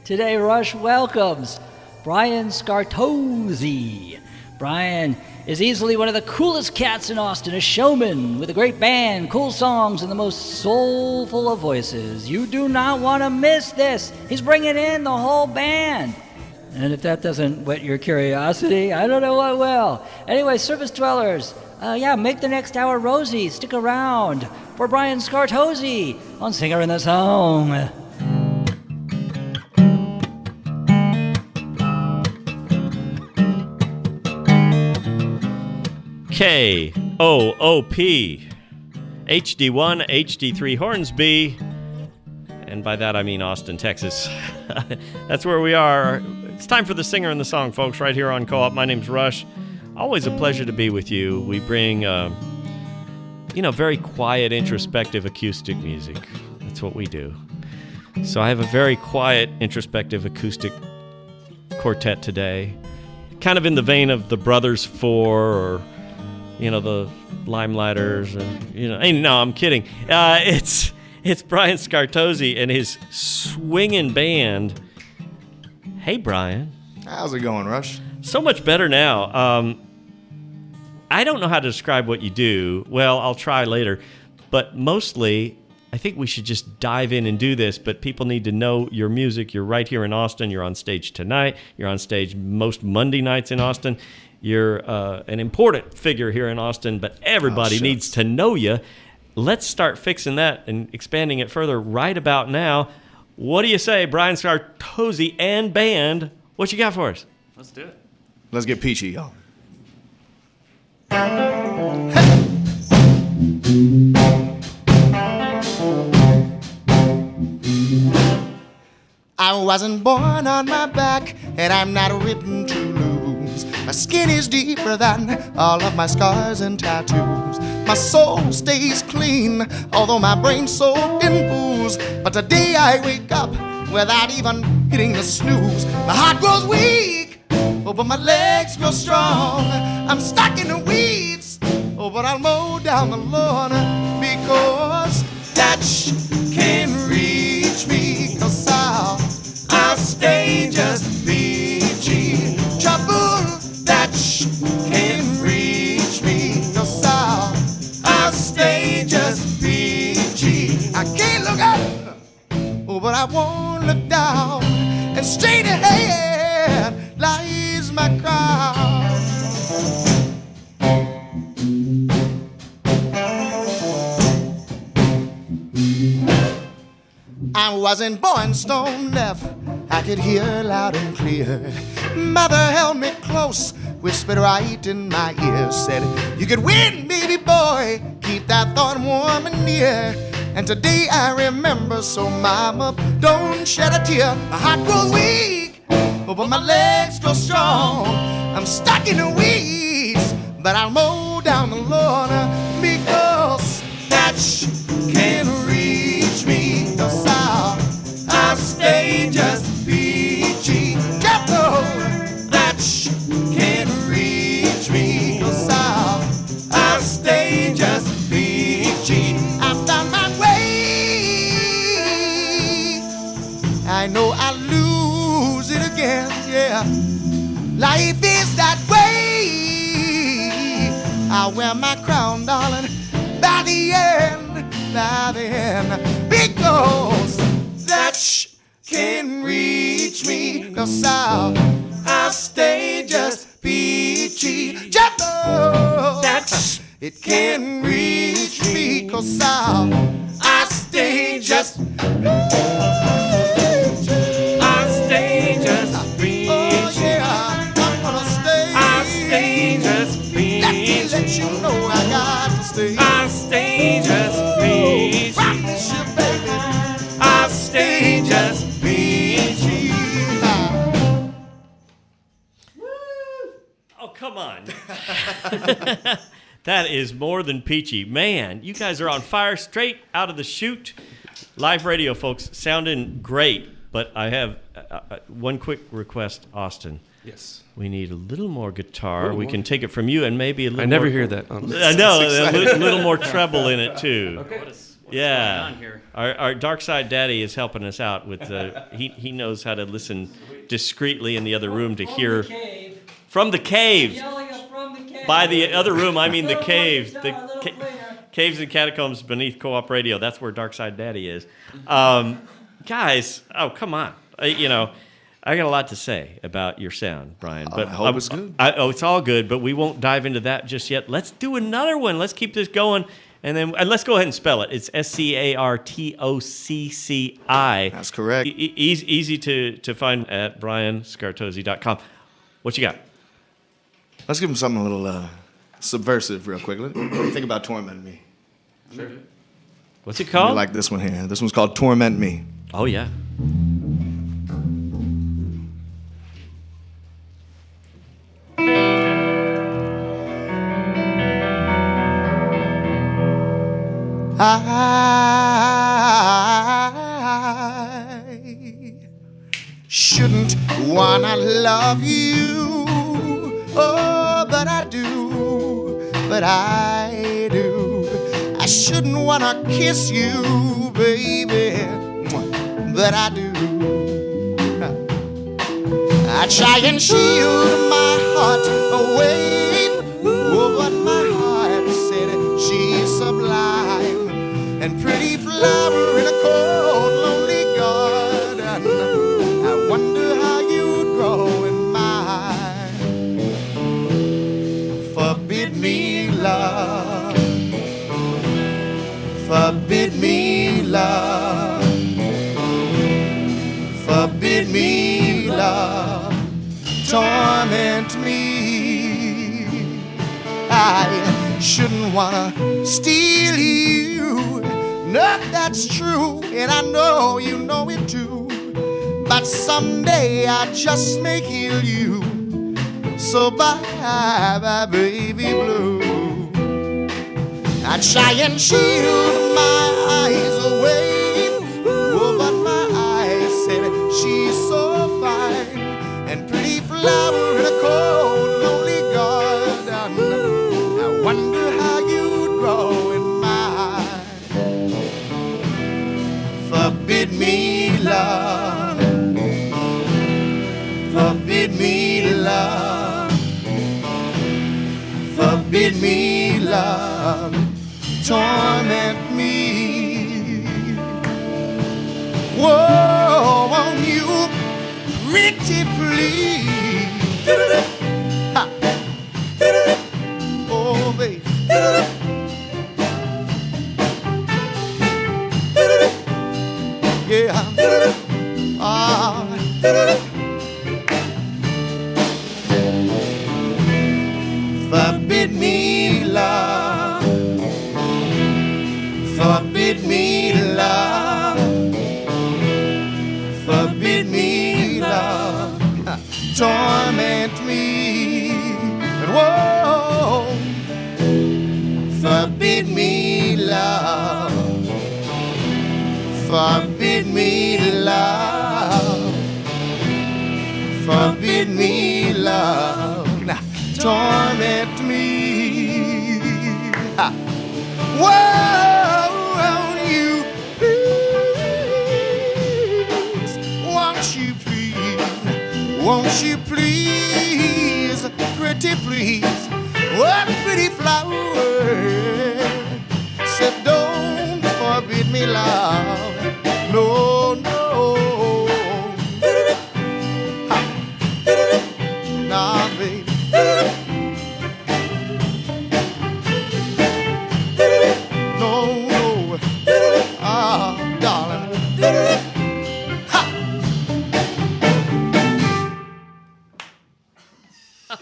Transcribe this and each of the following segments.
Today, Rush welcomes Brian Scartocci. Brian is easily one of the coolest cats in Austin, a showman with a great band, cool songs, and the most soulful of voices. You do not want to miss this. He's bringing in the whole band. And if that doesn't whet your curiosity, I don't know what will. Anyway, service dwellers, make the next hour rosy. Stick around for Brian Scartocci on Singer in the Song. KOOP, HD1, HD3 Hornsby, and by that I mean Austin, Texas. That's where we are. It's time for the Singer in the Song, folks, right here on Co-op. My name's Rush. Always a pleasure to be with you. We bring, very quiet, introspective acoustic music. That's what we do. So I have a very quiet, introspective acoustic quartet today, kind of in the vein of the Brothers Four or the Limelighters, and no, I'm kidding. It's Brian Scartocci and his swinging band. Hey, Brian. How's it going, Rush? So much better now. I don't know how to describe what you do. Well, I'll try later. But mostly, I think we should just dive in and do this. But people need to know your music. You're right here in Austin. You're on stage tonight. You're on stage most Monday nights in Austin. You're an important figure here in Austin, but everybody needs to know you. Let's start fixing that and expanding it further right about now. What do you say, Brian Scartocci and band? What you got for us? Let's do it. Let's get Peachy on. I wasn't born on my back, and I'm not written to lose. My skin is deeper than all of my scars and tattoos. My soul stays clean, although my brain's soaked in booze. But today I wake up without even hitting the snooze. My heart grows weak, but my legs grow strong. I'm stuck in the weeds, but I'll mow down the lawn, because that can't reach me, 'cause I'll stay just peachy. Trouble that can't reach me, 'cause I'll stay just peachy. I can't look up, but I won't look down, and straight ahead lies my crown. I wasn't born stone deaf, I could hear loud and clear. Mother held me close, whispered right in my ear, said, "You could win, baby boy, keep that thought warm and near." And today I remember, so mama, don't shed a tear. My heart grows weak, but my legs grow strong. I'm stuck in the weeds, but I'll mow down the lawn, because that can't reach me, 'cause I'll stay just peachy. Trouble that can't reach me, 'cause I'll stay just peachy. I've found my way, I know I'll lose it again, yeah. Life is that way. I'll wear my crown, darling, by the end, because that can't reach me, 'cause I'll stay just peachy. Just know that it can't reach me, 'cause I'll stay just peachy. I'll stay just peachy. Oh yeah, I'm gonna stay. I'll stay just peachy. Let you know I got to stay. I'll stay just peachy. Rock this shit, baby. I'll stay just peachy. Oh, come on. That is more than peachy. Man, you guys are on fire straight out of the chute. Live radio, folks, sounding great. But I have one quick request, Austin. Yes. We need a little more guitar. We can take it from you and maybe a little I never more... hear that. I know, a little more treble in it, too. Okay. yeah. going on here? Our Dark Side Daddy is helping us out with he knows how to listen discreetly in the other room to hear from the cave. Yelling up from the cave. By the other room, I mean the Little cave. player, The little player. caves and catacombs beneath Co-op Radio. That's where Dark Side Daddy is. Guys, oh come on. I got a lot to say about your sound, Brian. But I hope it's good. It's all good, but we won't dive into that just yet. Let's do another one. Let's keep this going, and let's go ahead and spell it. It's Scartocci. That's correct. Easy to find at brianscartocci.com. What you got? Let's give him something a little subversive real quick. Think about Torment Me. Sure. What's it I called? like this one here. This one's called Torment Me. Oh, yeah. I shouldn't wanna love you, oh, but I do, I shouldn't wanna kiss you, baby, but I do. I try and shield my heart away, oh, but my heart said she's sublime and pretty flower in a cold, lonely garden. I wonder how you'd grow in mine. Forbid me love, forbid me love, forbid me love, torment me. I shouldn't wanna steal you, no, that's true, and I know you know it too. But someday I just may kill you, so bye, bye, baby blue. I try and shield my eyes away, oh, but my eyes said she's so fine and pretty flower in a cold, lonely garden. I wonder how you'd grow in mine. Forbid me love, forbid me love, forbid me love, torment me. Whoa, won't you pretty please? Ha. Oh, baby. Yeah. Forbid me love, forbid me love, forbid me love, torment me, and whoa, forbid me love, forbid me love, forbid me love, torment me. Ha. Whoa, won't you please? Won't you please? Won't you please? Pretty please. What pretty flower? Said don't forbid me love. No, no. Ha. Nah, baby. No, no. Ah, darling. Ha.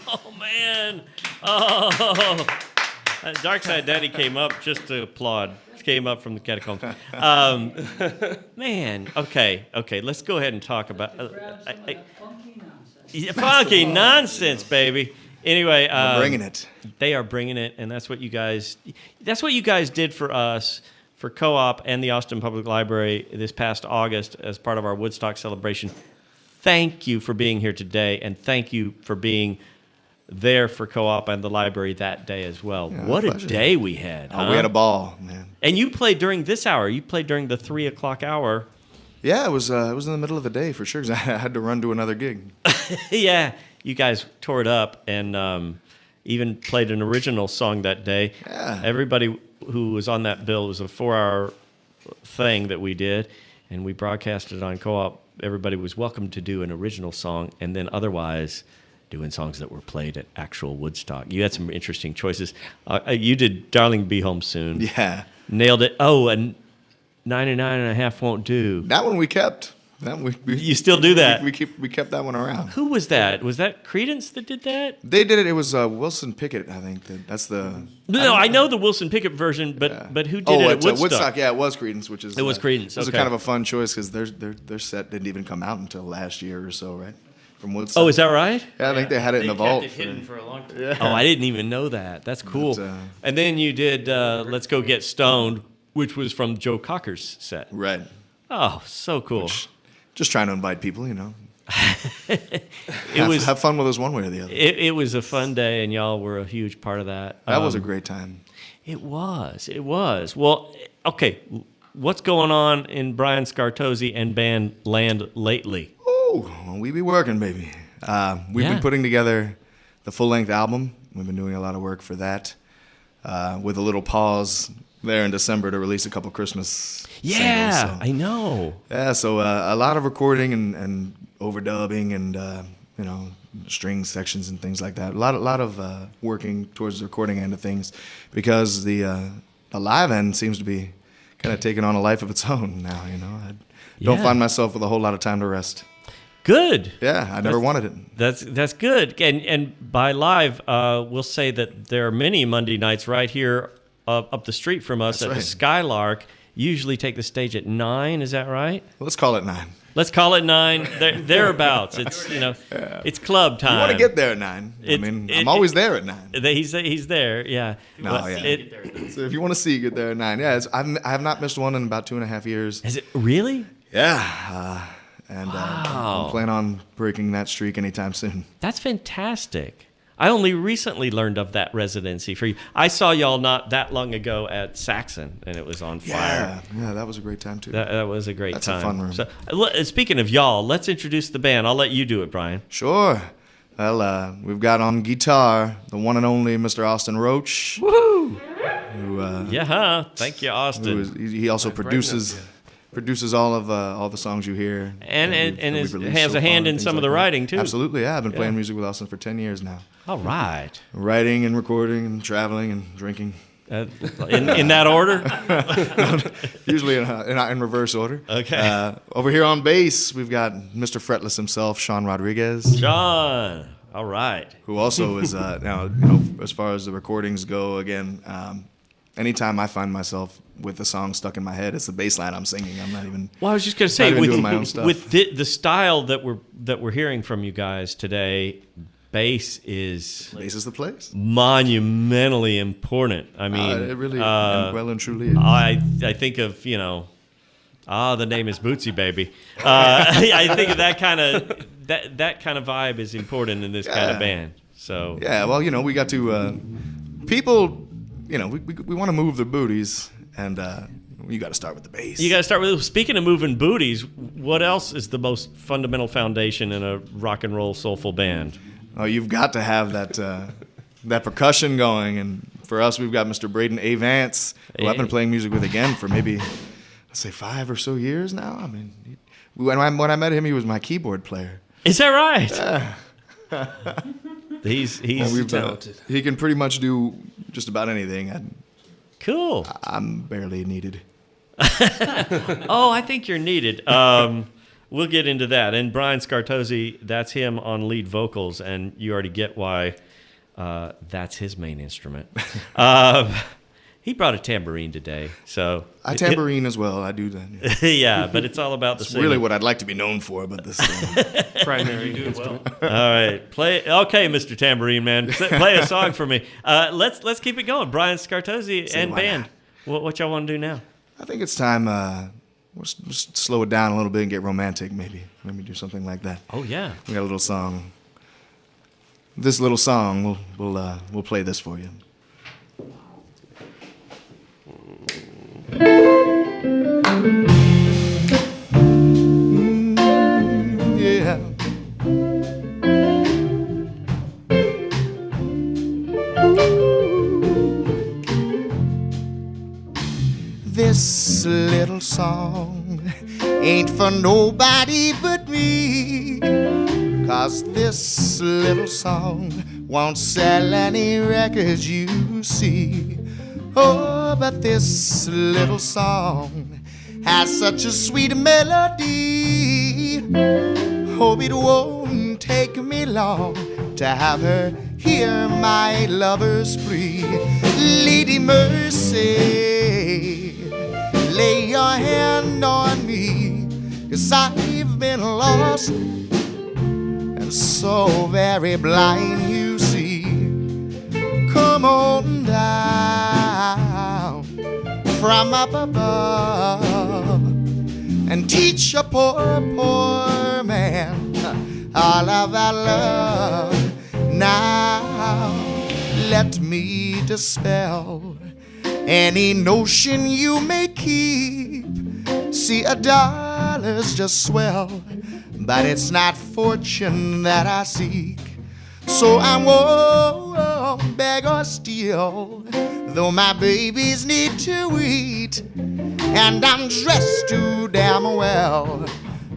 Oh, man. Oh. Dark Side Daddy came up just to applaud. Came up from the catacombs. Man, okay. Let's go ahead and talk about funky nonsense, baby. Anyway, We're bringing it. They are bringing it, and that's what you guys did for us, for Co-op and the Austin Public Library this past August as part of our Woodstock celebration. Thank you for being here today, and thank you for being there for Co-op and the library that day as well. Yeah, what a pleasure. day we had. Oh, we had a ball, man. And you played during this hour. You played during the 3 o'clock hour. Yeah, it was in the middle of the day for sure, 'cause I had to run to another gig. Yeah, you guys tore it up and even played an original song that day. Yeah. Everybody who was on that bill, it was a 4-hour thing that we did, and we broadcasted on Co-op. Everybody was welcome to do an original song, and then otherwise doing songs that were played at actual Woodstock. You had some interesting choices. You did Darling Be Home Soon. Yeah. Nailed it. Oh, and 99.5 Won't Do. That one we kept. That one we You still do that? We kept that one around. Who was that? Was that Creedence that did that? They did it. It was Wilson Pickett, I think. That's the. No, I know the Wilson Pickett version, but who did it at at Woodstock? Yeah, it was Creedence, which is. It was Creedence, It was okay. kind of a fun choice because their set didn't even come out until last year or so, right? From Woodstock. Oh, is that right? Yeah, I think they had it in the vault. for a long time. Oh, I didn't even know that. That's cool. But, And then you did Let's Go Get Stoned, which was from Joe Cocker's set. Right. Oh, so cool. Just trying to invite people, you know. It was have fun with us one way or the other. it was a fun day, and y'all were a huge part of that. That was a great time. It was. It was. Well, okay. What's going on in Brian Scartocci and band land lately? Oh, we be working, baby. We've been putting together the full-length album. We've been doing a lot of work for that, with a little pause there in December to release a couple Christmas singles, so. I know. Yeah, so a lot of recording and overdubbing and string sections and things like that. A lot of working towards the recording end of things, because the live end seems to be kind of taking on a life of its own now. You know, I don't find myself with a whole lot of time to rest. Good. Yeah, I never wanted it. That's good. And by live, we'll say that there are many Monday nights right here up the street from us at the Skylark. Usually take the stage at 9. Is that right? Let's call it 9. Let's call it 9. Thereabouts. It's it's club time. You want to get there at 9? I'm always there at 9. He's there. Yeah. No, yeah. So if you want to see, get there at 9. Yeah, I have not missed one in about 2.5 years. Is it really? Yeah. I plan on breaking that streak anytime soon. That's fantastic. I only recently learned of that residency for you. I saw y'all not that long ago at Saxon, and it was on fire. Yeah, that was a great time too. That was a great time. That's a fun room. So, speaking of y'all, let's introduce the band. I'll let you do it, Brian. Sure. Well, we've got on guitar the one and only Mr. Austin Roach. Woohoo! Who, Thank you, Austin. He also produces all the songs you hear, and we've released has so a hand far, in things some of like the that. writing too. Absolutely, yeah. I've been playing music with Austin for 10 years now. All right. Writing and recording and traveling and drinking. In that order? Usually in reverse order. Okay. Over here on bass, we've got Mr. Fretless himself, Sean Rodriguez. John. All right. Who also is now, as far as the recordings go, again, anytime I find myself with a song stuck in my head, it's the bass line I'm singing. I'm not even. Well, I was just going to say, doing my own stuff. with the style that we're hearing from you guys today, bass is the place. Monumentally important. I mean, it really well and truly is. I think of the name is Bootsy Baby. I think of that kind of vibe is important in this kind of band. So yeah, well, we got to people. We want to move their booties, and you got to start with the bass. You got to start with. Speaking of moving booties, what else is the most fundamental foundation in a rock and roll soulful band? Oh, you've got to have that percussion going, and for us, we've got Mr. Braedon Avants, who I've been playing music with again for maybe, let's say, 5 or so years now. I mean, when I met him, he was my keyboard player. Is that right? Yeah. He's talented. He can pretty much do just about anything. Cool. I'm barely needed. Oh, I think you're needed. We'll get into that. And Brian Scartocci, that's him on lead vocals, and you already get why that's his main instrument. He brought a tambourine today, so I tambourine as well. I do that. Yeah, yeah, but it's all about the singing. Really what I'd like to be known for, but this primary instrument. All right, okay, Mr. Tambourine Man, play a song for me. Let's keep it going. Brian Scartocci and band. What y'all want to do now? I think it's time. We'll just slow it down a little bit and get romantic. Maybe do something like that. Oh yeah, We got a little song. this little song. We'll play this for you. Yeah. This little song ain't for nobody but me, 'cause this little song won't sell any records you see. Oh, but this little song has such a sweet melody. Hope it won't take me long to have her hear my lover's plea. Lady Mercy, lay your hand on me, 'cause I've been lost and so very blind, you see. Come on down from up above and teach a poor, poor man all of our love. Now let me dispel any notion you may keep. See, $1's just swell, but it's not fortune that I seek. So I won't beg or steal, though my babies need to eat. And I'm dressed too damn well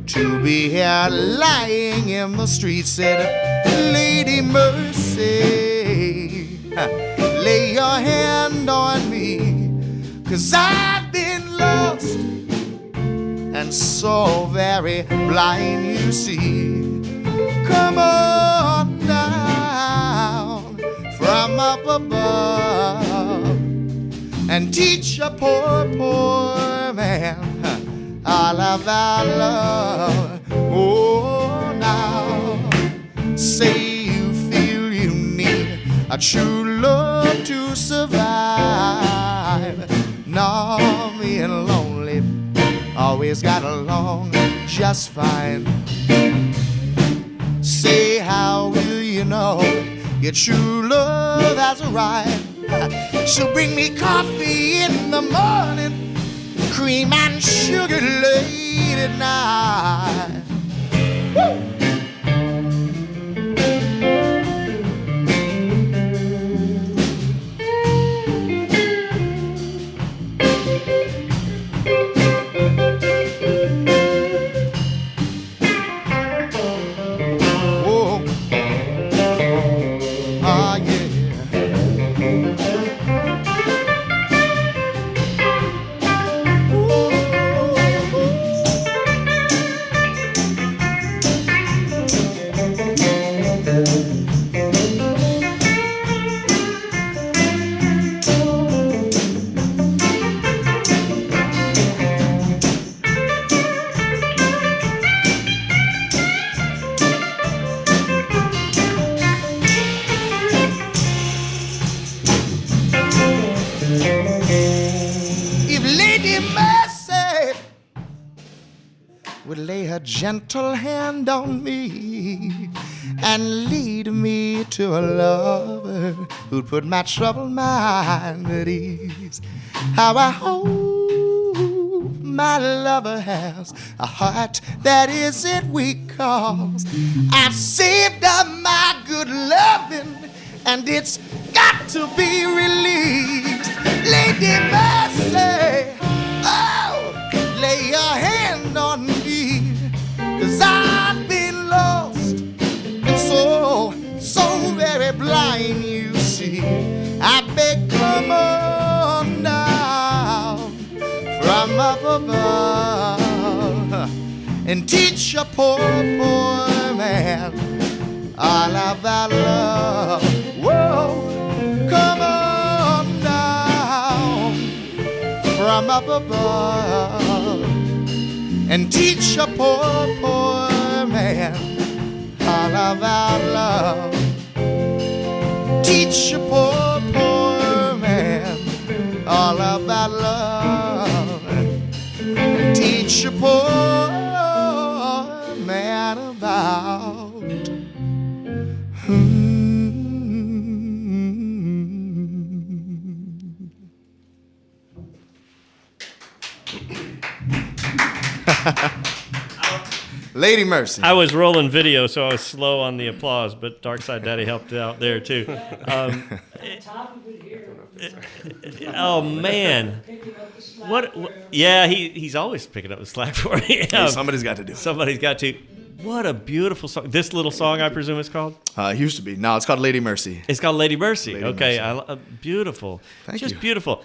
to be here lying in the street. Said, Lady Mercy, lay your hand on me, 'cause I've been lost and so very blind, you see. Come on down from up above and teach a poor, poor man all of our love. Oh, now say you feel you need a true love to survive. No, me and lonely always got along just fine. Say, how will you know your true love has arrived? She'll bring me coffee in the morning, cream and sugar late at night. Woo! Gentle hand on me and lead me to a lover who'd put my troubled mind at ease. How I hope my lover has a heart that isn't weak, 'cause I've saved up my good loving and it's got to be released. Lady Mercy, oh, lay your hand on me, 'cause I've been lost and so very blind, you see. I beg, come on down from up above and teach a poor, poor man all about love. Whoa, come on down from up above and teach a poor, poor man all about love. Teach a poor, poor man all about love. And teach a poor man about Lady Mercy. I was rolling video, so I was slow on the applause, but Darkside Daddy helped out there too. Oh man, what? Yeah, he's always picking up the slack for me. Hey, somebody's got to do it. Somebody's got to. What a beautiful song! This little song, I presume it's called. It used to be. No, it's called Lady Mercy. It's called Lady Mercy. Lady Okay, Mercy. Beautiful. Thank Just you. beautiful.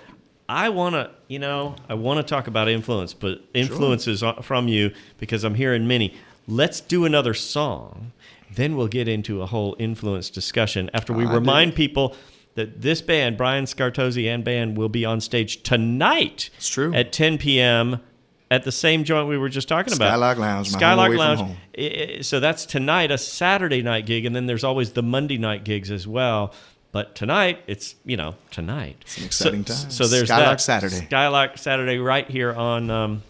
I want to talk about influence, but influences from you because I'm hearing many. Let's do another song, then we'll get into a whole influence discussion after we remind people that this band, Brian Scartocci and band, will be on stage tonight. It's true. At 10 p.m. at the same joint we were just talking about. Skylark Lounge. Skylark Lounge. So that's tonight, a Saturday night gig, and then there's always the Monday night gigs as well. But tonight, it's, tonight. It's an exciting time. So there's Skylark that. Saturday. Skylark Saturday right here on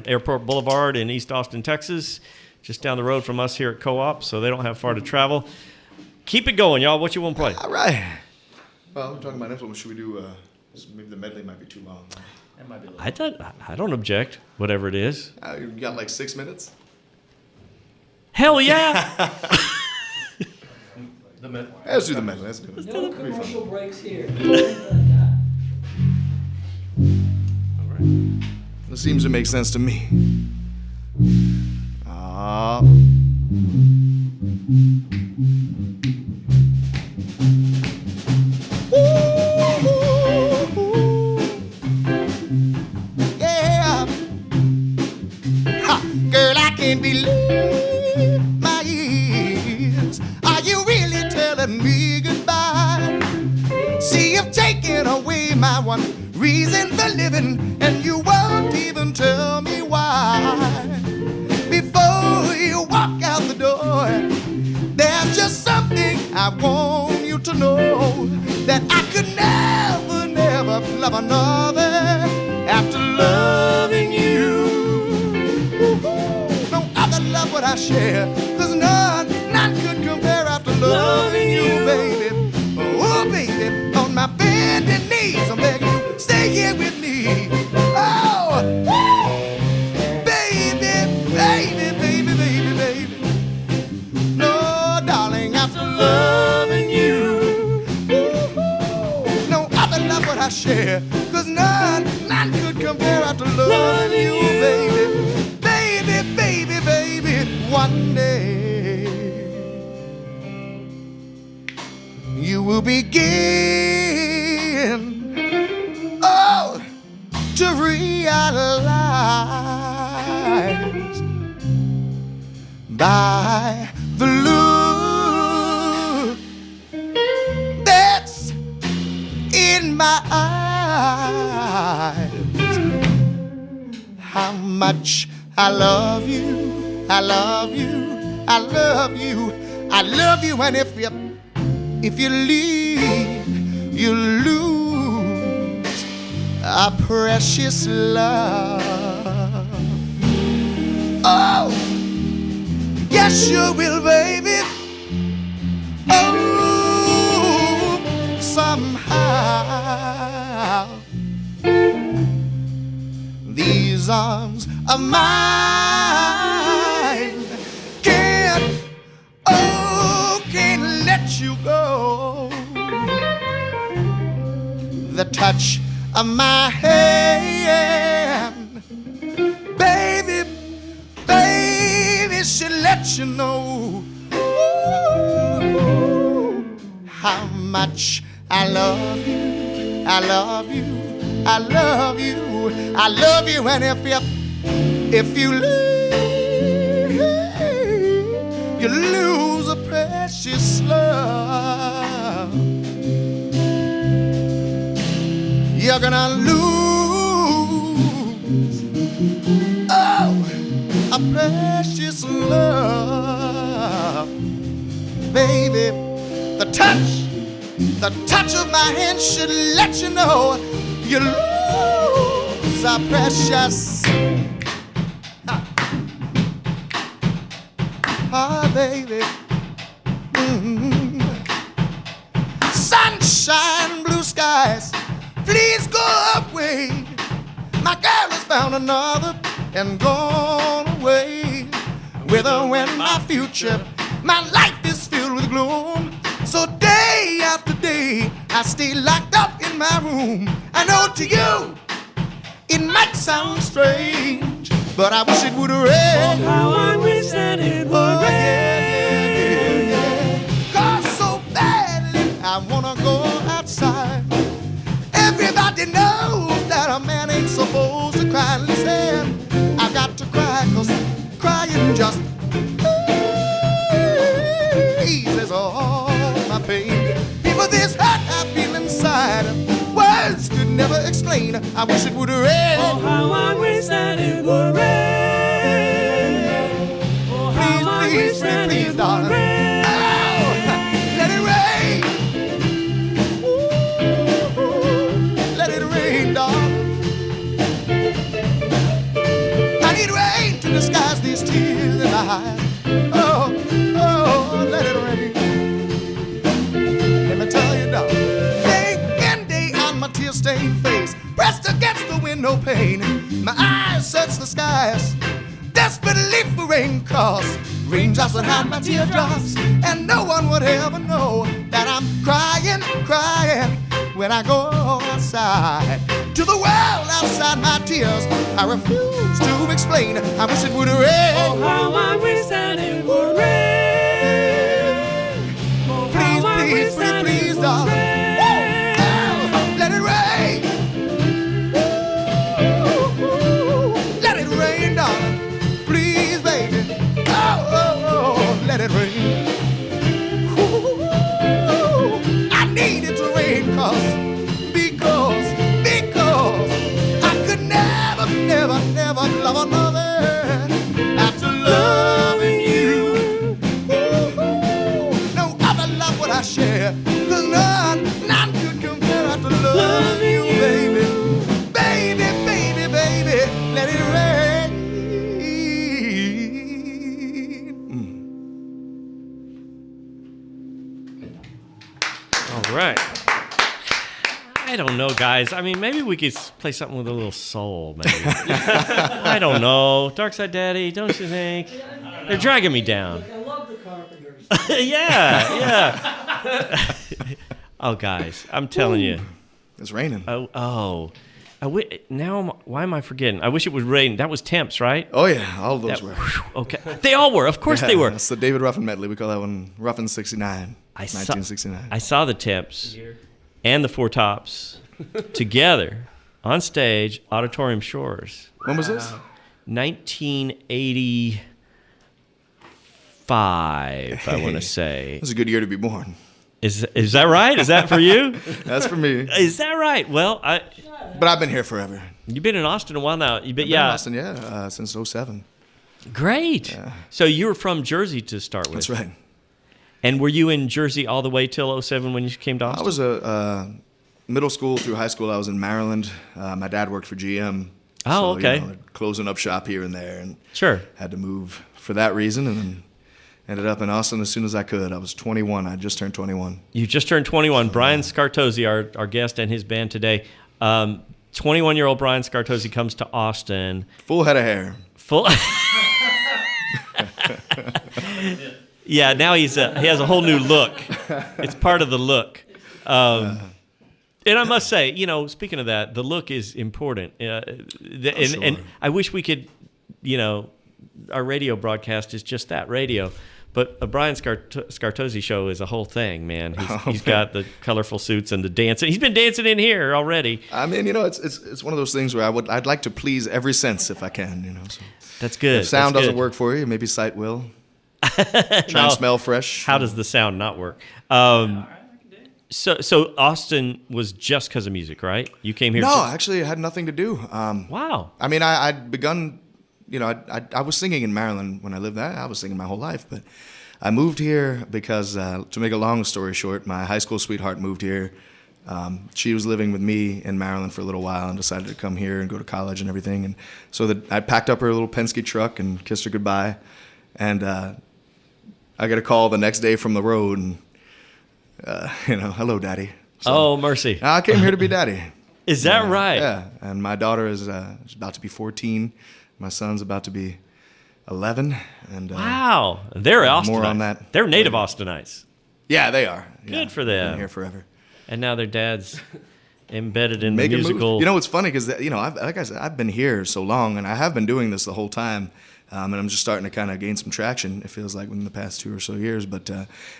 Airport Boulevard in East Austin, Texas, just down the road from us here at Co-op, so they don't have far to travel. Keep it going, y'all. What you want to play? All right. Well, we're talking about influence. Should we do, maybe the medley might be too long. That might be a little. I don't object, whatever it is. You got like 6 minutes? Hell yeah! Let's do the medley. Let's do it. No commercial breaks here. It seems to make sense to me. Yeah. Ha. Girl, I can't believe my ears. Are you really telling me goodbye? See, you've taken away my one reason for living, and you won't even tell me why. Before you walk out the door, there's just something I want you to know, that I could never, never love another after loving you. No other love would I share, 'cause none could compare after loving you, baby. Oh, baby, on my bending knees, I'm begging you, stay here with me. Oh, baby, baby, baby, baby, baby. No, darling, after loving you, no other love would I share, 'cause none could compare after loving you, baby. Baby, baby, baby, one day you will begin, to realize by the look that's in my eyes how much I love you, I love you, I love you, I love you, and if you leave, you lose a precious love. Oh, yes you will, baby. Oh, somehow these arms of mine can't let you go. The touch of my hand, baby, baby, should let you know how much I love you, I love you, I love you, I love you, and if you leave, you lose a precious love. You're gonna lose, a precious love. Baby, the touch of my hand should let you know you lose a precious. Baby. Sunshine, blue skies, please go away. My girl has found another and gone away. whether when my future, my life is filled with gloom. So day after day, I stay locked up in my room. I know to you, it might sound strange, but I wish it would rain. Oh, how I wish that it would rain. Yeah. 'Cause so badly I wanna go outside. Everybody knows that a man ain't supposed to cry. Listen, I got to cry 'cause crying just eases all my pain. People, this hurt I feel inside, words could never explain. I wish it would rain. Oh, how I wish that it would rain. Oh, Please, how I please, wish that please, it darling. would rain. Oh, let it rain. Ooh, let it rain, darling. I need rain to disguise these tears in my eyes. Oh, oh, let it rain. Let me tell you, darling. Day in, day out, my tear-stained face pressed against the window pane. My eyes search the skies, desperately for rain, 'cause raindrops would hide my teardrops, and no one would ever know that I'm crying, crying when I go outside. To the world outside my tears, I refuse to explain. I wish it would rain. Oh, how I wish that it would rain. Oh, Please, how I please, wish pretty that it please, would darling. rain. Oh, let it rain. Ooh, let it rain, darling. Please, baby. Oh, oh, oh, let it rain. Ooh, I need it to rain because I could never, never, never love another after loving you. Ooh, no other love would I share, 'cause none could compare after loving you, baby. Baby, baby, baby, let it rain. All right. I don't know, guys. I mean, maybe we could play something with a little soul, maybe. I don't know. Dark Side Daddy, don't you think? They're dragging me down. I love the Carpenters. Yeah. Oh, guys, I'm telling you. It's raining. Why am I forgetting? I wish it would rain. That was Temps, right? Oh yeah, all of those were. Okay. They all were. Of course they were. That's the David Ruffin medley. We call that one Ruffin 69. 1969. I saw the Temps and the Four Tops together on stage, Auditorium Shores. When was this? 1985, I want to say. That's a good year to be born. Is that right? Is that for you? That's for me. Is that right? Well, But I've been here forever. You've been in Austin a while now. Been in Austin, since 07. Great. Yeah. So you were from Jersey to start with. That's right. And were you in Jersey all the way till 07 when you came to Austin? I was middle school through high school. I was in Maryland. My dad worked for GM. Oh, okay. Closing up shop here and there, and Sure. had to move for that reason, and then ended up in Austin as soon as I could. I was 21. I just turned 21. You just turned 21. Brian Scartocci, our guest, and his band today. 21-year-old Brian Scartocci comes to Austin. Full head of hair. Yeah, now he has a whole new look. It's part of the look. And I must say, speaking of that, the look is important. And I wish we could, our radio broadcast is just that, radio. But a Brian Scartocci show is a whole thing, man. He's got the colorful suits and the dancing. He's been dancing in here already. I mean, it's one of those things where I'd like to please every sense if I can, So. That's good. If sound doesn't work for you, maybe sight will. Try and smell fresh. How does the sound not work? So Austin was just because of music, right? You came here. No, actually, it had nothing to do. Wow. I mean, I'd begun. I was singing in Maryland when I lived there. I was singing my whole life, but I moved here because, to make a long story short, my high school sweetheart moved here. She was living with me in Maryland for a little while and decided to come here and go to college and everything. And so I packed up her little Penske truck and kissed her goodbye. And I got a call the next day from the road, and hello, Daddy. So, oh, mercy! I came here to be Daddy. Is that right? Yeah. And my daughter is about to be 14. My son's about to be 11. And wow. They're Austinites. More on that. They're native Austinites. Yeah, they are. Good for them. Been here forever. And now their dad's embedded in the Making musical. moves. You know, it's funny because, like I said, I've been here so long, and I have been doing this the whole time. And I'm just starting to kind of gain some traction, it feels like, in the past 2 or so years. But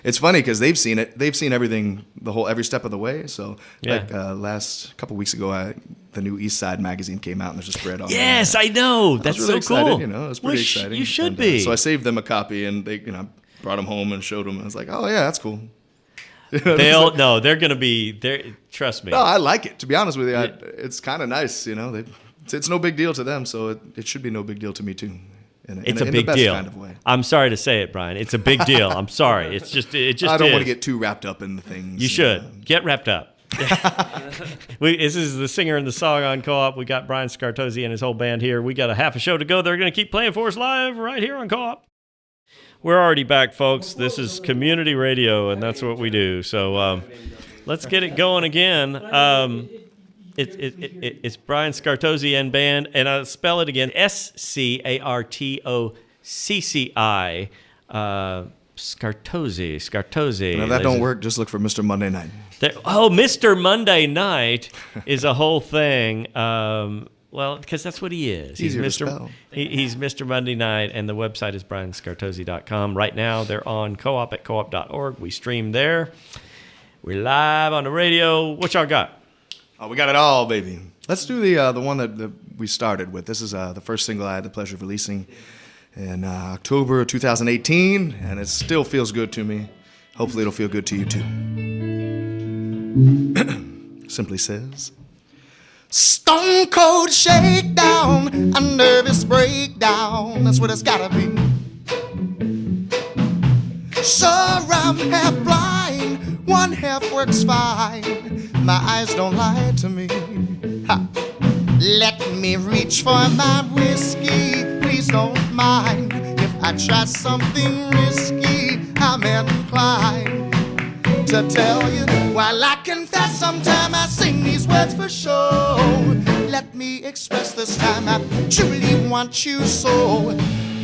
it's funny because they've seen it. They've seen everything, every step of the way. So, last couple weeks ago, the new East Side magazine came out, and there's a spread on Yes, I know. That's really so excited, cool. It was pretty exciting. You should and, be. So I saved them a copy, and they, brought them home and showed them. And I was like, oh, yeah, that's cool. They're going to be, trust me. No, I like it. To be honest with you, it's kind of nice, It's no big deal to them, so it should be no big deal to me, too. It's a big the best deal. Kind of way. I'm sorry to say it, Brian. It's a big deal. I'm sorry. It just I don't is. want to get too wrapped up in the things. You should. Get wrapped up. This is the singer and the song on Co-op. We got Brian Scartocci and his whole band here. We got a half a show to go. They're going to keep playing for us live right here on Co-op. We're already back, folks. This is community radio, and that's what we do. So let's get it going again. It's Brian Scartocci and band, and I'll spell it again, Scartocci. Scartocci. And if that don't work, just look for Mr. Monday Night. Mr. Monday Night is a whole thing. Because that's what he is. Easier to spell. He's Mr. Monday Night, and the website is brianscartocci.com. Right now, they're on co-op at coop.org. We stream there. We're live on the radio. What y'all got? Oh, we got it all, baby. Let's do the one that we started with. This is the first single I had the pleasure of releasing in October 2018, and it still feels good to me. Hopefully it'll feel good to you, too. Simply says, stone cold shakedown, a nervous breakdown, that's what it's gotta be. Sure, I'm half blind, one half works fine, my eyes don't lie to me. Ha. Let me reach for my whiskey, please don't mind if I try something risky. I'm inclined to tell you, while I confess sometime I sing these words for show. Let me express this time I truly want you so.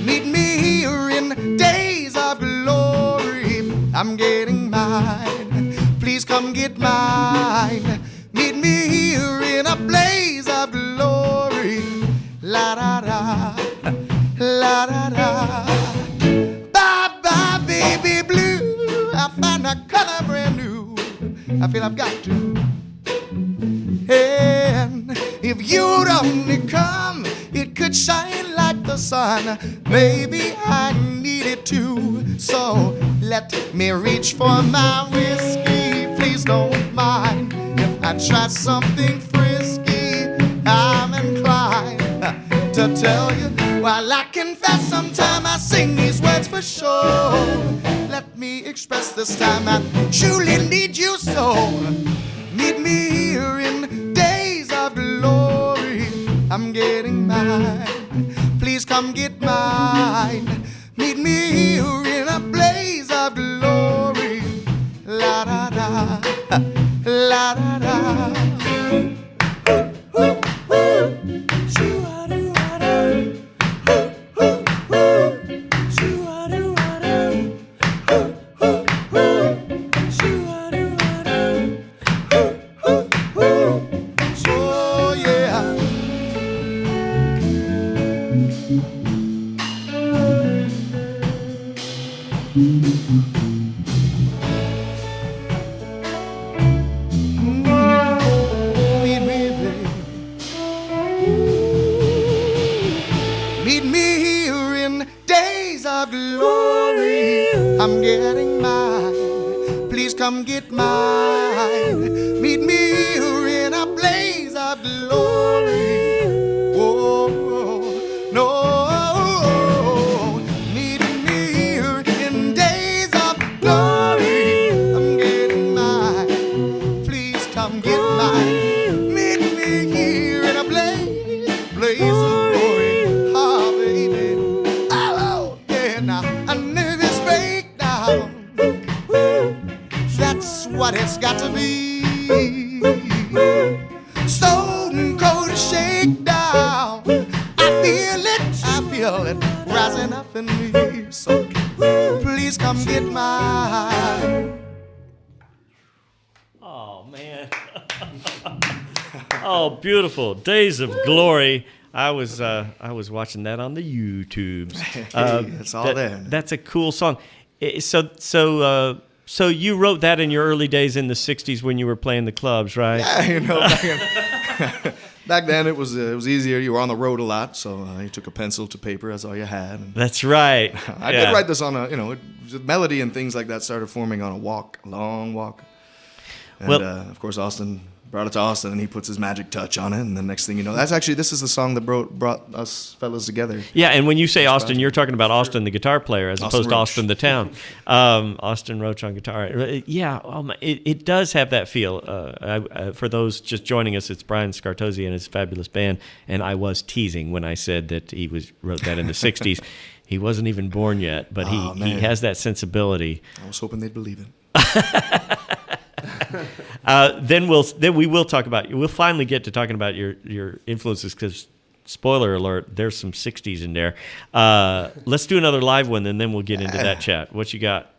Meet me here in days of glory, I'm getting mine, please come get mine. Meet me here in a blaze of glory, la da da, la da da. Bye bye baby blue, I find a color brand new, I feel I've got to. And if you'd only come, it could shine like the sun, maybe I need it too. So let me reach for my whiskey, please don't mind if I try something frisky. I'm inclined to tell you, while I confess sometime I sing these words for sure. Let me express this time I truly need you so. Meet me here in days of glory, I'm getting mine, please come get mine. Meet me here in a blaze of glory, la da da, la da da. Meet me here in days of glory, I'm getting mine, please come get mine. Meet me here in a blaze of glory, whoa, no. Meet me here in days of glory, I'm getting mine, please come get mine. Meet me here in a blaze of glory. That's what it's got to be. Stone cold shakedown, I feel it rising up. please come get mine. Oh, man. Oh, beautiful. Days of Glory. I was watching that on the YouTubes. It's all there. That's a cool song. So you wrote that in your early days in the '60s when you were playing the clubs, right? Yeah, back then it was easier. You were on the road a lot, so you took a pencil to paper. That's all you had. And That's right. I did write this on the melody and things like that started forming on a long walk. And of course, Austin brought it to Austin, and he puts his magic touch on it. And the next thing you know, this is the song that brought us fellas together. Yeah, and when you say Austin, you're talking about Austin, the guitar player, as opposed to Roach. Austin, the town. Austin Roach on guitar. Yeah, it does have that feel. For those just joining us, it's Brian Scartocci and his fabulous band, and I was teasing when I said that he wrote that in the 60s. He wasn't even born yet, but he has that sensibility. I was hoping they'd believe it. Then we will talk about. We'll finally get to talking about your influences, because spoiler alert, there's some 60s in there. Let's do another live one, and then we'll get into that chat. What you got?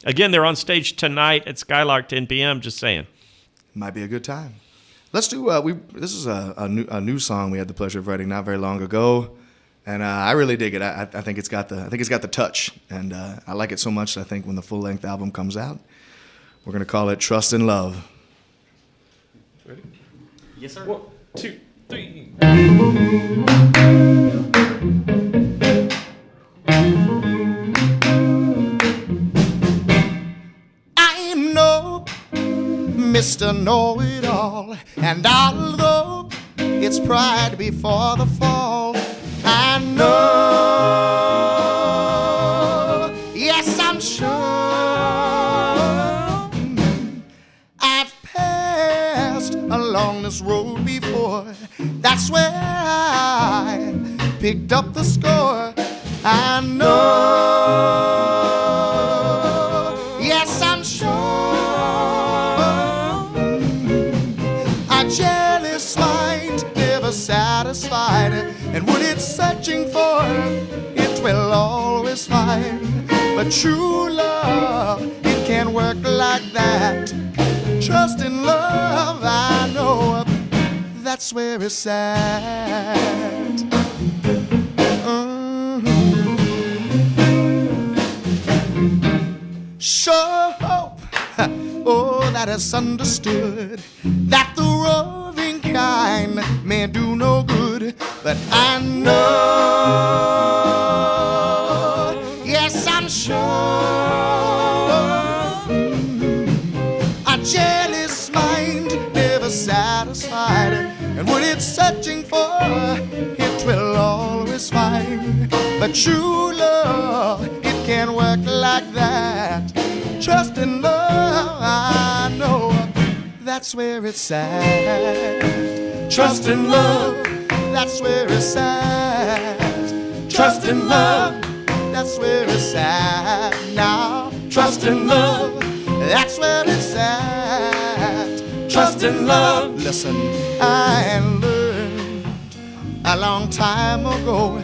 Again, they're on stage tonight at Skylark, 10 p.m. Just saying. Might be a good time. Let's do. This is a new song we had the pleasure of writing not very long ago, and I really dig it. I think it's got the touch, and I like it so much. I think when the full length album comes out, we're gonna call it "Trust and Love." Ready? Yes, sir. 1, 2, 3. I'm no Mr. Know-It-All, and although it's pride before the fall, I know, yes, I'm sure I've passed along this road before. That's where I picked up the score. I know, yes, I'm sure. A jealous mind never satisfied, and what it's searching for, it will always find. But true love, it can't work like that. Trust in love, I know, that's where it's at. Sure hope, oh, that it's understood that the roving kind may do no good. But I know, yes, I'm sure, a jealous mind never satisfied, and what it's searching for, it will always find. But true love, it can't work like that. Trust in love, I know, that's where it's at. Trust in love, that's where it's at. Trust in love, that's where it's at now. Trust in love, that's where it's at. Trust in love. Listen, I learned a long time ago,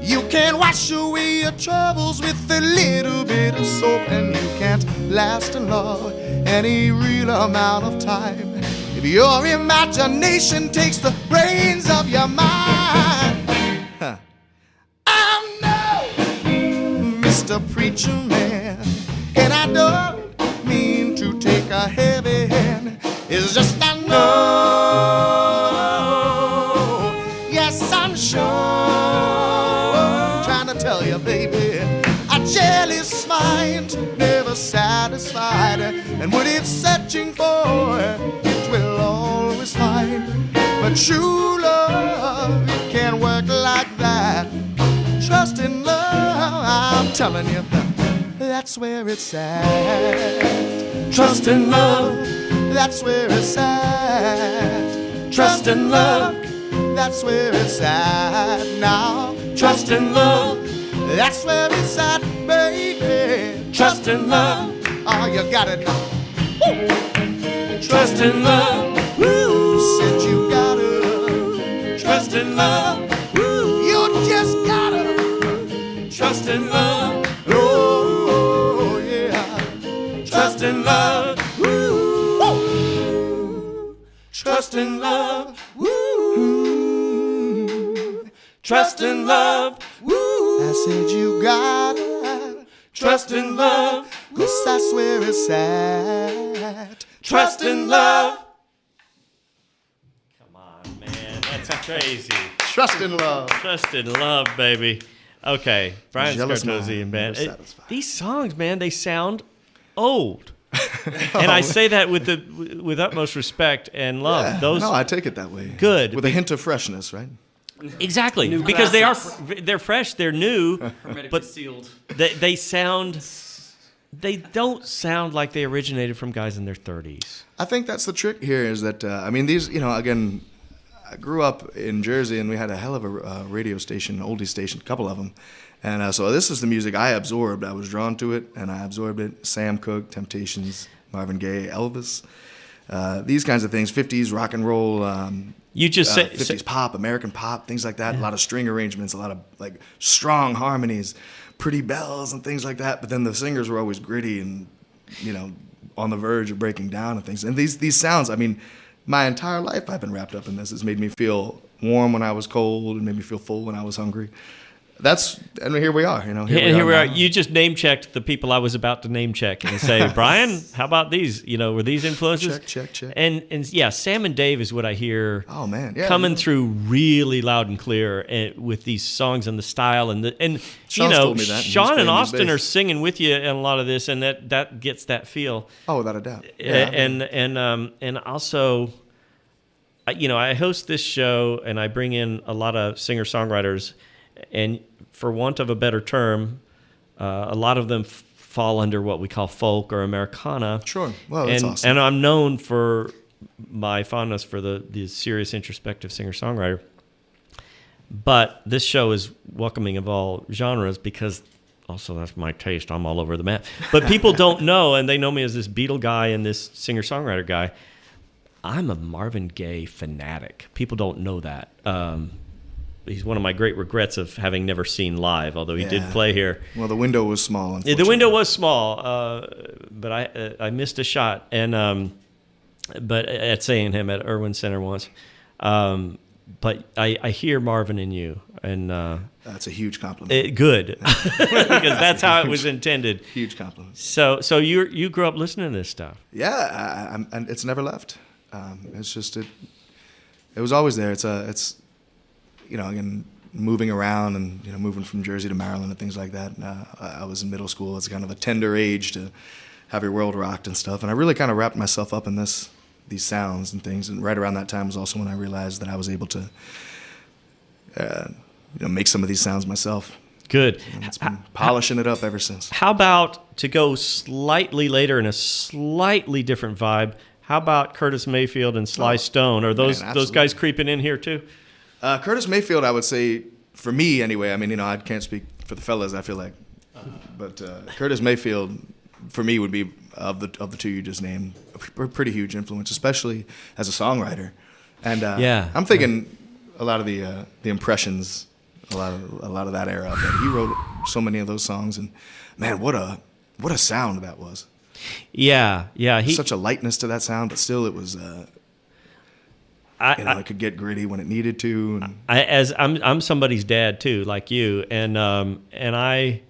you can't wash away your troubles with a little bit of soap, and you can't last in love any real amount of time if your imagination takes the reins of your mind. I'm no Mr. Preacher Man, and I don't mean to take a heavy hand. It's just I know, yes, I'm sure, tell you, baby, a jealous mind never satisfied, and what it's searching for, it will always find. But true love, it can't work like that. Trust in love, I'm telling you, that's where it's at. Trust in love, that's where it's at. Trust in love, that's where it's at now. Trust in love, that's where it's at, baby. Trust in love, oh, you got it now. Woo. Trust in love, woo. Said you gotta trust in love, woo. You just gotta trust in love, oh. Trust in love. I said you gotta Trust in love. 'cause I swear it's sad. Trust in love. Come on, man. That's crazy. Trust in love. Trust in love, baby. Okay, Brian Jealous Scartocci man, and band. never satisfied. These songs, man, they sound old. And I say that with utmost respect and love. Yeah, Those no, I take it that way. Good. With a hint of freshness, right? exactly New because classics. they're fresh, they're new, Hermetically but sealed. they sound. They don't sound like they originated from guys in their 30s. I think that's the trick here is that, I mean, these, again, I grew up in Jersey and we had a hell of a radio station, oldie station, a couple of them. And so this is the music I absorbed. I was drawn to it and I absorbed it. Sam Cooke, Temptations, Marvin Gaye, Elvis, these kinds of things, 50s rock and roll, You just say 50s pop, American pop, things like that. A lot of string arrangements, a lot of like strong harmonies, pretty bells and things like that. But then the singers were always gritty and, on the verge of breaking down and things. And these sounds, I mean, my entire life I've been wrapped up in this. It's made me feel warm when I was cold and made me feel full when I was hungry. And here we are, Here we are. now. You just name checked the people I was about to name check and say, Brian, how about these? Were these influences? Check. And yeah, Sam and Dave is what I hear. Oh man, yeah, coming through really loud and clear with these songs and the style and Sean's told me that, and he's Sean and playing his Austin bass. are singing with you in a lot of this, and that gets that feel. Oh, without a doubt. And also, I host this show and I bring in a lot of singer-songwriters, and for want of a better term, a lot of them fall under what we call folk or Americana. Sure. Well, that's awesome. And I'm known for my fondness for the serious, introspective singer-songwriter. But this show is welcoming of all genres because also that's my taste. I'm all over the map. But people don't know, and they know me as this Beatle guy and this singer-songwriter guy. I'm a Marvin Gaye fanatic. People don't know that. He's one of my great regrets of having never seen live, although he did play here. Well, the window was small, unfortunately. The window was small, but I missed a shot, and but at seeing him at Irwin Center once. But I hear Marvin in you, and that's a huge compliment. Good, because that's how it was intended. Huge compliment. So you grew up listening to this stuff. Yeah, and it's never left. It's just it was always there. It's again, moving around and moving from Jersey to Maryland and things like that. I was in middle school. It's kind of a tender age to have your world rocked and stuff. And I really kind of wrapped myself up in these sounds and things. And right around that time was also when I realized that I was able to make some of these sounds myself. Good. And it's been polishing it up ever since. How about, to go slightly later in a slightly different vibe, how about Curtis Mayfield and Sly Stone? Are those guys creeping in here too? Curtis Mayfield, I would say, for me anyway, I mean, I can't speak for the fellas, I feel like. But Curtis Mayfield, for me, would be, of the two you just named, a pretty huge influence, especially as a songwriter. And I'm thinking a lot of the Impressions, a lot of that era. But he wrote so many of those songs, and man, what a sound that was. Yeah. Such a lightness to that sound, but still it was... it could get gritty when it needed to. And I'm somebody's dad too, like you, and I,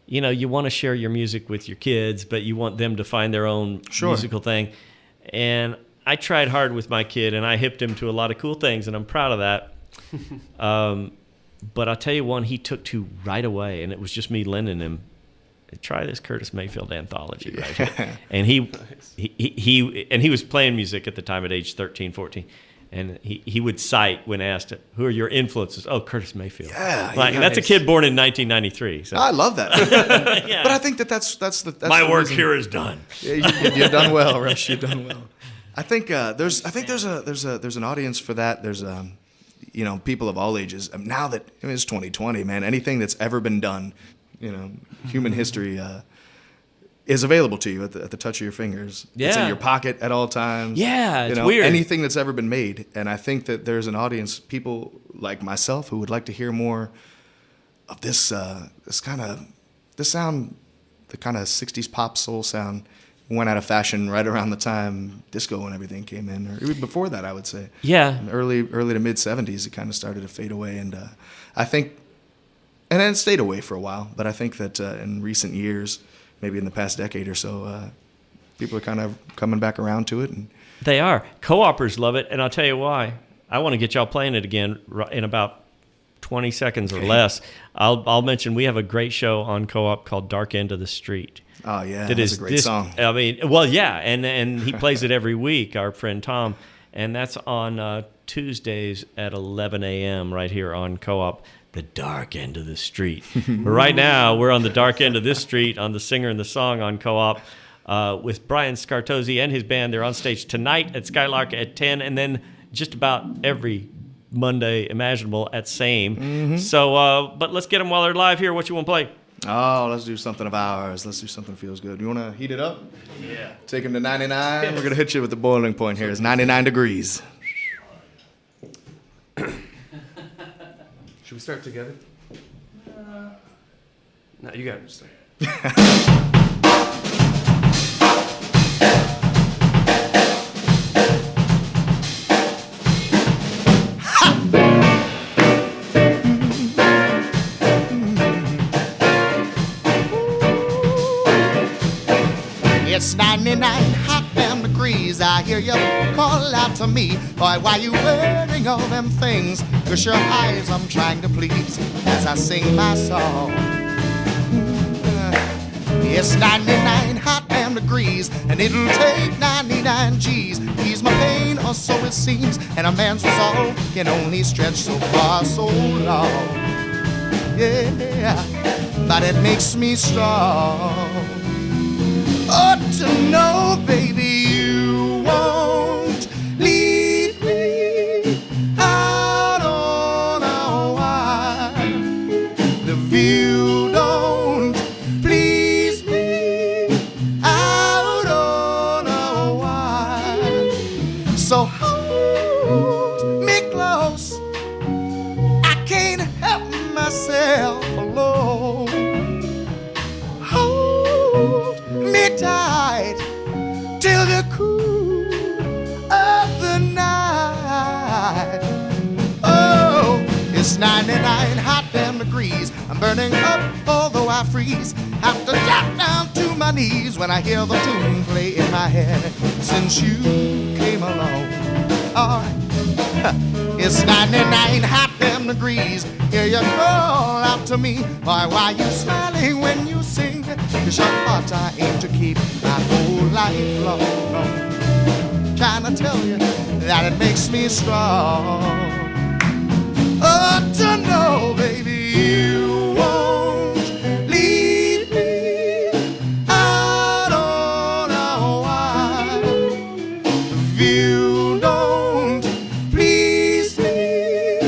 you want to share your music with your kids, but you want them to find their own musical thing. And I tried hard with my kid, and I hipped him to a lot of cool things, and I'm proud of that. But I'll tell you one he took to right away, and it was just me lending him. Try this Curtis Mayfield anthology right here. And he was playing music at the time at age 13, 14. And he would cite when asked, "Who are your influences?" Oh, Curtis Mayfield. Yeah, that's a kid born in 1993. So. I love that. Yeah. But I think that's my the work reason. here is done. Yeah, you've done well, Rush. You've done well. I think there's an audience for that. There's people of all ages. Now that it's 2020, man, anything that's ever been done, human history. Is available to you at the touch of your fingers. Yeah. It's in your pocket at all times. Yeah, it's weird. Anything that's ever been made. And I think that there's an audience, people like myself, who would like to hear more of this sound, the kind of 60s pop soul sound went out of fashion right around the time disco and everything came in, or even before that, I would say. Yeah. In early to mid 70s, it kind of started to fade away, and I think, and then it stayed away for a while. But I think that in recent years, maybe in the past decade or so, people are kind of coming back around to it. And They are. Co-opers love it, and I'll tell you why. I want to get y'all playing it again in about 20 seconds or less. I'll mention we have a great show on Co-op called Dark End of the Street. Oh yeah, that's a great song. I mean, well, yeah, and he plays it every week, our friend Tom, and that's on Tuesdays at 11 a.m. right here on Co-op, the Dark End of the Street. But right now, we're on the Dark End of this street on the Singer and the Song on Co-op with Brian Scartocci and his band. They're on stage tonight at Skylark at 10, and then just about every Monday imaginable at Same. Mm-hmm. So, but let's get them while they're live here. What you want to play? Oh, let's do something of ours. Let's do something that feels good. You want to heet it up? Yeah. Take him to 99. We're going to hit you with the boiling point here. It's 99 degrees. Should we start together? No, you got to start. It's 99 hot damn degrees. I hear you call out to me. Boy, why you wearing all them things? 'Cause your eyes I'm trying to please as I sing my song. It's 99 hot damn degrees, and it'll take 99 G's. Ease my pain, or so it seems, and a man's resolve can only stretch so far, so long. Yeah, but it makes me strong. Ought to know, baby, you won't leave me out on a while. The view don't please me out on a while. So hold me close, I can't help myself alone. Tight till the cool of the night. Oh, it's 99 hot damn degrees. I'm burning up although I freeze. Have to drop down to my knees when I hear the tune play in my head. Since you came along, all right. It's 99 hot damn degrees. Hear you call out to me. Why you smiling when you sing? 'Cause your heart I aim to keep my whole life long. Trying to tell you that it makes me strong. Oh, to know, baby, you won't leave me out on a while. If you don't please me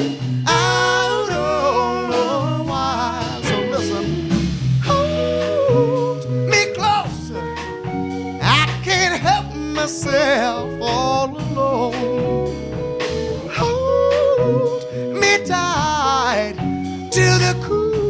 out on a while. So listen, hold me closer. I can't help myself all alone. Hold me tight till the cool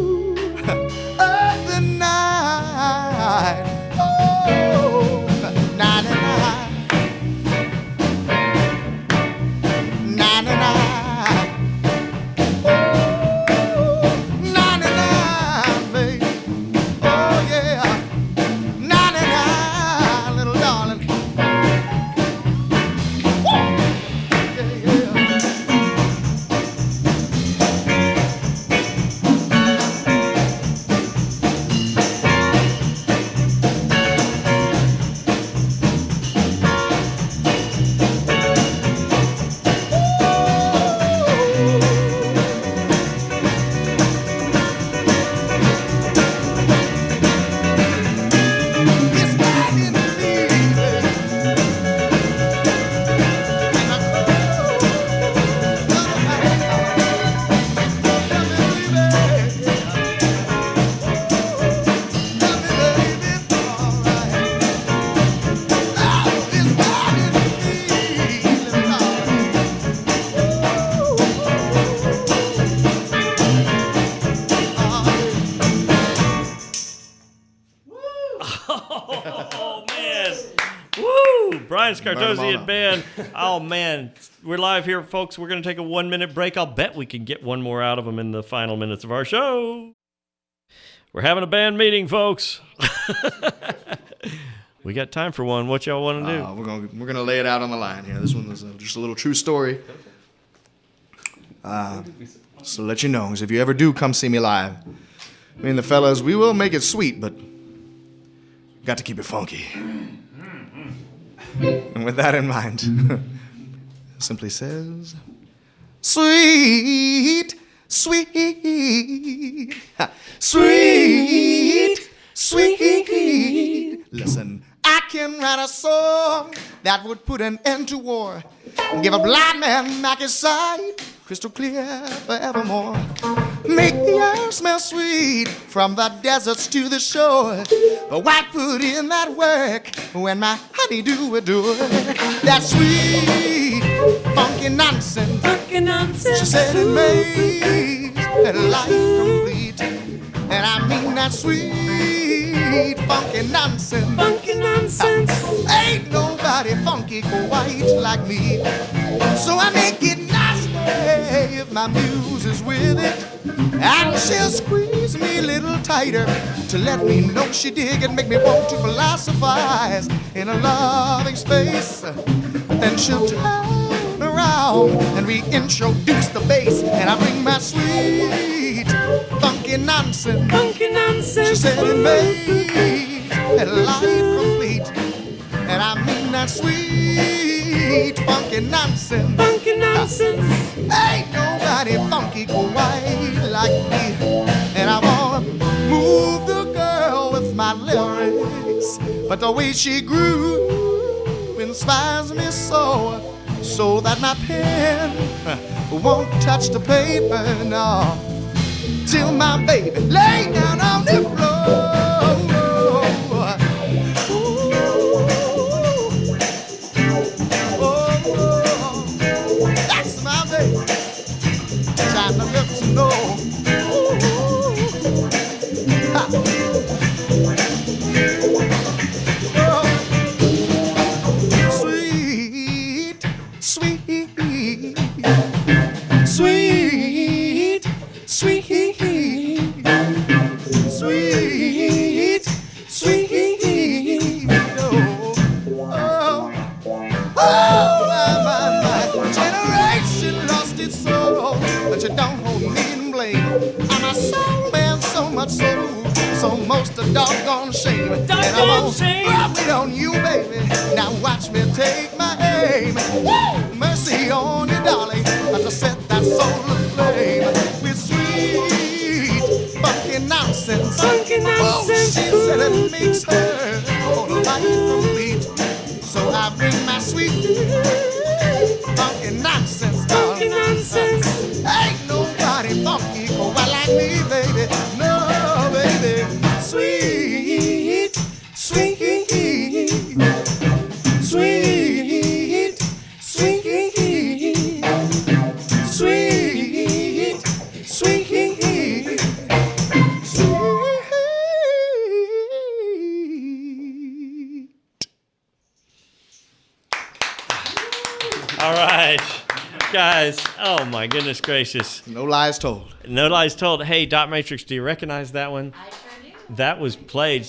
Oh, man. Woo! Brian Scartocci and band. Oh, man. We're live here, folks. We're going to take a 1-minute break. I'll bet we can get one more out of them in the final minutes of our show. We're having a band meeting, folks. We got time for one. What y'all want to do? We're gonna lay it out on the line here. This one is just a little true story. So to let you know, is if you ever do come see me live, me and the fellas, we will make it sweet, but got to keep it funky. And with that in mind, it simply says, sweet, sweet, sweet, sweet. Listen, I can write a song that would put an end to war and give a blind man back his sight, crystal clear forevermore. Make the air smell sweet from the deserts to the shore. But why put in that work when my honey-do adore? That sweet, funky nonsense. Funky nonsense. She said it makes life complete. And I mean that sweet, funky nonsense. Funky nonsense. Ain't nobody funky quite like me. So I make it nasty if my muse is with it. And she'll squeeze me a little tighter to let me know she dig and make me want to philosophize in a loving space. Then she'll turn around and reintroduce the bass, and I bring my sweet, funky nonsense. Funky nonsense. She said it made life complete, and I mean that sweet, funky nonsense. Funky nonsense. Ain't nobody funky quite like me. And I wanna move the girl with my lyrics, but the way she grew inspires me so that my pen won't touch the paper, no, till my baby lay down on the floor. Time to let you know. Ha. Oh. Sweet, sweet, sweet, sweet, sweet, sweet. Oh, my generation lost its soul. But you don't hold me in blame. I'm a soul man, so much so most a doggone shame. And I'm gonna rub it on you, baby. Now watch me take my aim. Woo! Mercy on you, darling. I just set that soul aflame with sweet, funky nonsense. Funky nonsense. Oh, she said it makes her whole life complete. So I bring my sweet, funky nonsense. Funky nonsense. Ain't nobody funky quite like me, baby. No, baby. Sweet, sweet, sweet, sweet, sweet, sweet, sweet. All right. Guys, oh my goodness gracious. No lies told. No lies told. Hey, Dot Matrix, do you recognize that one? I sure do. That was played.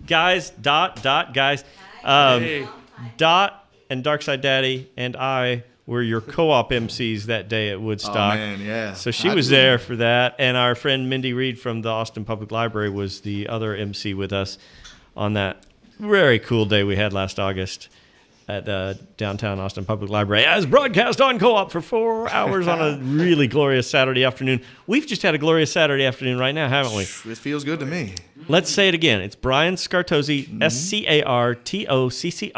Guys, Dot, guys. Dot and Darkside Daddy and I were your co-op MCs that day at Woodstock. Oh, man, yeah. So she was there for that. And our friend Mindy Reed from the Austin Public Library was the other MC with us on that very cool day we had last August at downtown Austin Public Library, as broadcast on Co-op for 4 hours on a really glorious Saturday afternoon. We've just had a glorious Saturday afternoon right now, haven't we? It feels good to me. Let's say it again. It's Brian Scartocci, Scartocci.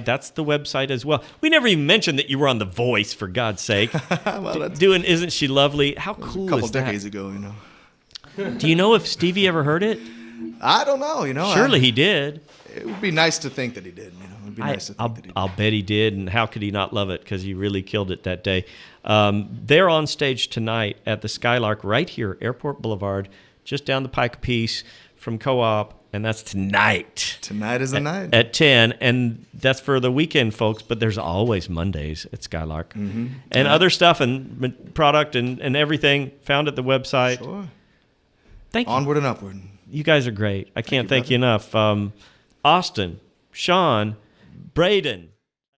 That's the website as well. We never even mentioned that you were on The Voice, for God's sake. Well, Doing Isn't She Lovely? How cool a couple is that? decades ago, you know. Do you know if Stevie ever heard it? I don't know, you know. Surely he did. It would be nice to think that he did, you know. It would be nice to think that he did. I'll bet he did, and how could he not love it? Because he really killed it that day. They're on stage tonight at the Skylark right here, Airport Boulevard, just down the Pike a piece from Co-op. and that's tonight. Tonight is the night. At 10, and that's for the weekend, folks, but there's always Mondays at Skylark. Mm-hmm. And other stuff and product and everything found at the website. Sure. Thank you. Onward and upward. You guys are great. I can't thank you enough. Austin, Sean, Braedon,